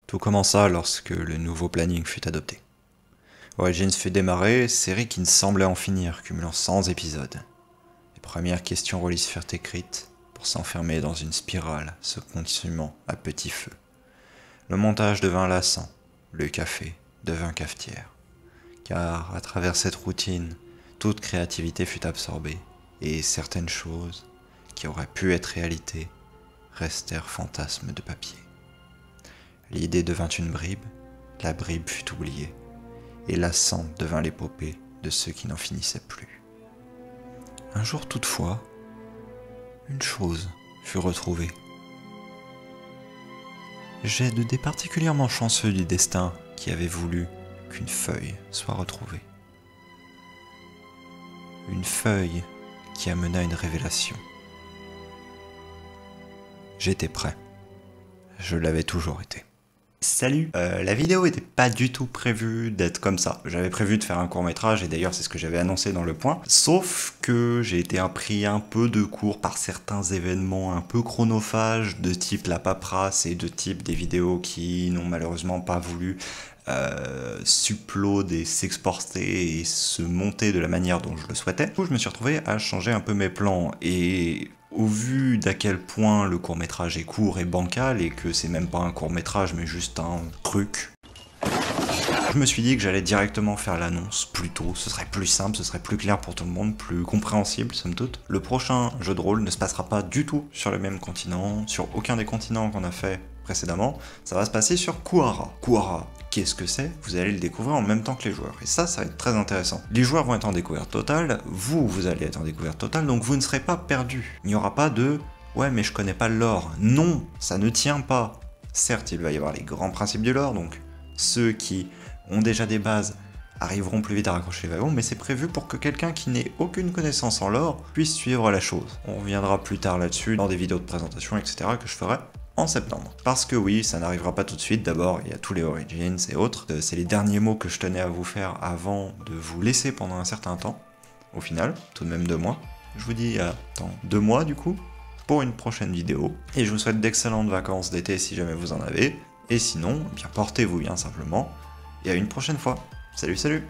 Tout commença lorsque le nouveau planning fut adopté. Origins fut démarré, série qui ne semblait en finir, cumulant 100 épisodes. Les premières questions release furent écrites pour s'enfermer dans une spirale se consumant à petit feu. Le montage devint lassant, le café devint cafetière. Car à travers cette routine, toute créativité fut absorbée, et certaines choses, qui auraient pu être réalité, restèrent fantasmes de papier. L'idée devint une bribe, la bribe fut oubliée, et lassante devint l'épopée de ceux qui n'en finissaient plus. Un jour toutefois, une chose fut retrouvée. J'ai de des particulièrement chanceux du destin qui avait voulu qu'une feuille soit retrouvée. Une feuille qui amena une révélation. J'étais prêt. Je l'avais toujours été. Salut, la vidéo était pas du tout prévue d'être comme ça. J'avais prévu de faire un court-métrage et d'ailleurs c'est ce que j'avais annoncé dans le point. Sauf que j'ai été pris un peu de court par certains événements un peu chronophages de type la paperasse et de type des vidéos qui n'ont malheureusement pas voulu s'upload et s'exporter et se monter de la manière dont je le souhaitais. Du coup je me suis retrouvé à changer un peu mes plans et au vu d'à quel point le court-métrage est court et bancal et que c'est même pas un court-métrage mais juste un truc, je me suis dit que j'allais directement faire l'annonce plus tôt, ce serait plus simple, ce serait plus clair pour tout le monde, plus compréhensible somme toute. Le prochain jeu de rôle ne se passera pas du tout sur le même continent, sur aucun des continents qu'on a fait précédemment, ça va se passer sur Kuara. Kuara, qu'est-ce que c'est? Vous allez le découvrir en même temps que les joueurs, et ça va être très intéressant. Les joueurs vont être en découverte totale, vous allez être en découverte totale, donc vous ne serez pas perdus. Il n'y aura pas de « ouais mais je connais pas le lore ». Non, ça ne tient pas. Certes, il va y avoir les grands principes du lore, donc ceux qui ont déjà des bases arriveront plus vite à raccrocher les wagons, mais c'est prévu pour que quelqu'un qui n'ait aucune connaissance en lore puisse suivre la chose. On reviendra plus tard là-dessus dans des vidéos de présentation, etc. que je ferai en septembre. Parce que oui, ça n'arrivera pas tout de suite, d'abord il y a tous les Origins et autres, c'est les derniers mots que je tenais à vous faire avant de vous laisser pendant un certain temps, au final, tout de même 2 mois. Je vous dis à 2 mois du coup, pour une prochaine vidéo, et je vous souhaite d'excellentes vacances d'été si jamais vous en avez, et sinon, bien portez-vous bien simplement, et à une prochaine fois. Salut salut!